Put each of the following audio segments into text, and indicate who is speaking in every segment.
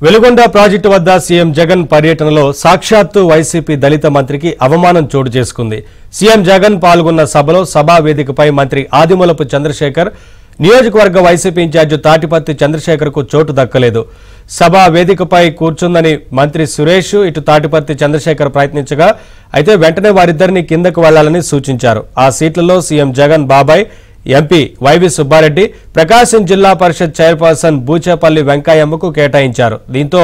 Speaker 1: Veligonda project వద్ద CM Jagan పర్యటనలో సాక్షాత్తు వైసీపీ దళిత మంత్రికి అవమానం చోటు చేసుకుంది. సీఎం జగన్ పాల్గొన్న సభలో సభా వేదికపై మంత్రి ఆదిమూలపు చంద్రశేఖర్, నియోజకవర్గ వైసీపీ ఇన్ఛార్జి తాటిపత్తి చంద్రశేఖర్కు చోటు దక్కలేదు. సభా వేదికపై కూర్చుందని మంత్రి సురేష్, ఇటు తాటిపత్తి చంద్రశేఖర్ ప్రయత్నించగా అయితే వెంటనే వారిద్దరిని కిందకు వెళ్లాలని సూచించారు. ఆ సీట్లలో సీఎం జగన్ బాబాయ్, ఎంపీ వైవి సుబ్బారెడ్డి, ప్రకాశం జిల్లా పరిషత్ చైర్పర్సన్ బూచేపల్లి వెంకయ్యమ్మకు కేటాయించారు. దీంతో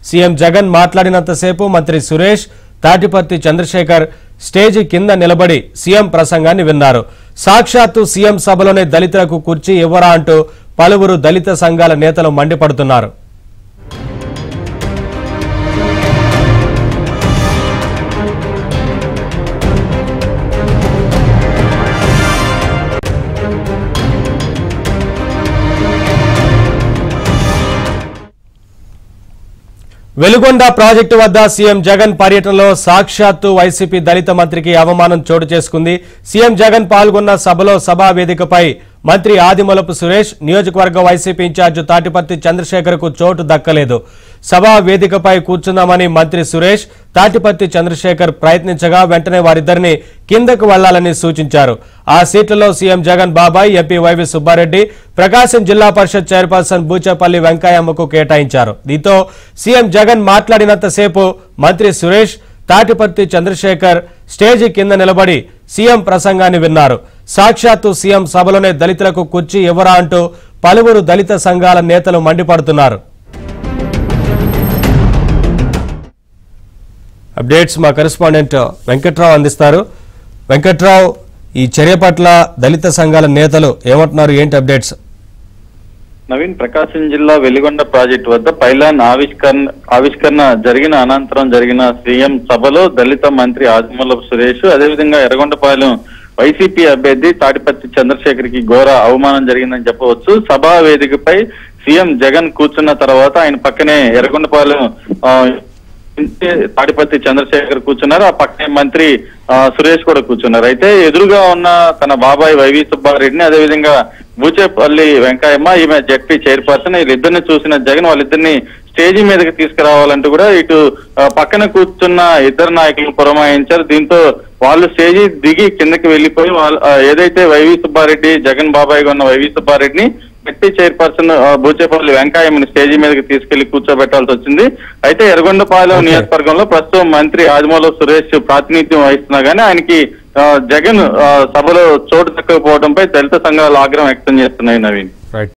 Speaker 1: సీఎం జగన్ మాట్లాడినంతసేపు మంత్రి సురేష్, తాటిపత్తి చంద్రశేఖర్ స్టేజి కింద నిలబడి సీఎం ప్రసంగాన్ని విన్నారు. సాక్షాత్తు సీఎం సభలోనే దళితులకు కుర్చీ ఇవ్వరా అంటూ పలువురు దళిత సంఘాల నేతలు మండిపడుతున్నారు. వెలుగొండ ప్రాజెక్టు వద్ద సీఎం జగన్ పర్యటనలో సాక్షాత్తు వైసీపీ దళిత మంత్రికి అవమానం చోటు చేసుకుంది. సీఎం జగన్ పాల్గొన్న సభలో సభా వేదికపై మంత్రి ఆదిమూలపు సురేష్, నియోజకవర్గ వైసీపీ ఇన్ఛార్జి తాటిపత్తి చంద్రశేఖర్కు చోటు దక్కలేదు. సభా వేదికపై కూర్చుందామని మంత్రి సురేష్, తాటిపత్తి చంద్రశేఖర్ ప్రయత్నించగా వెంటనే వారిద్దరిని కిందకు వెళ్లాలని సూచించారు. ఆ సీట్లలో సీఎం జగన్ బాబాయ్, ఎంపీ వైవి సుబ్బారెడ్డి, ప్రకాశం జిల్లా పరిషత్ చైర్పర్సన్ బూచేపల్లి వెంకయ్యమ్మకు కేటాయించారు. దీంతో సీఎం జగన్ మాట్లాడినంతసేపు మంత్రి సురేష్, తాటిపత్తి చంద్రశేఖర్ స్టేజి కింద నిలబడి సీఎం ప్రసంగాన్ని విన్నారు. సాక్షాత్తు సీఎం సభలోనే దళితులకు కుర్చీ ఇవ్వరా అంటూ పలువురు దళిత సంఘాల నేతలు మండిపడుతున్నారు. అప్డేట్స్ మా కరెస్పాండెంట్ వెంకట్రావు అందిస్తారు. వెంకట్రావు, ఈ చర్య పట్ల దళిత సంఘాల నేతలు ఏమంటున్నారు, ఏంటి అప్డేట్స్?
Speaker 2: నవీన్, ప్రకాశం జిల్లా వెలిగొండ ప్రాజెక్టు వద్ద పైలాన్ ఆవిష్కరణ జరిగిన అనంతరం జరిగిన సీఎం సభలో దళిత మంత్రి ఆదిమూలపు సురేష్, అదేవిధంగా ఎర్రగొండపాలెం వైసీపీ అభ్యర్థి తాటిపత్తి చంద్రశేఖర్ కి ఘోర అవమానం జరిగిందని చెప్పవచ్చు. సభా వేదికపై సీఎం జగన్ కూర్చున్న తర్వాత ఆయన పక్కనే ఎర్రగొండపాలెం తాటిపత్తి చంద్రశేఖర్ కూర్చున్నారు. ఆ పక్కనే మంత్రి సురేష్ కూడా కూర్చున్నారు. అయితే ఎదురుగా ఉన్న తన బాబాయ్ వైవి సుబ్బారెడ్డిని, అదేవిధంగా బూచేపల్లి వెంకయ్యమ్మ, ఈమె జెడ్పీ చైర్పర్సన్, వీళ్ళిద్దరిని చూసిన జగన్ వాళ్ళిద్దరిని స్టేజీ మీదకి తీసుకురావాలంటూ కూడా ఇటు పక్కన కూర్చున్న ఇద్దరు నాయకులను పురమాయించారు. దీంతో వాళ్ళు స్టేజీ దిగి కిందకి వెళ్లిపోయి ఏదైతే వైవి సుబ్బారెడ్డి, జగన్ బాబాయ్గా ఉన్న వైవి సుబ్బారెడ్డిని జెడ్పీ చైర్పర్సన్ బూచేపల్లి వెంకయ్యమ్మని స్టేజీ మీదకి తీసుకెళ్లి కూర్చోబెట్టాల్సి వచ్చింది. అయితే ఎర్రగొండపాలెం నియోజకవర్గంలో ప్రస్తుతం మంత్రి ఆదిమూలపు సురేష్ ప్రాతినిధ్యం వహిస్తున్నా గానీ ఆయనకి జగన్ సభలో చోటు దక్కకపోవడంపై దళిత సంఘాలు ఆగ్రహం వ్యక్తం చేస్తున్నాయి. నవీన్.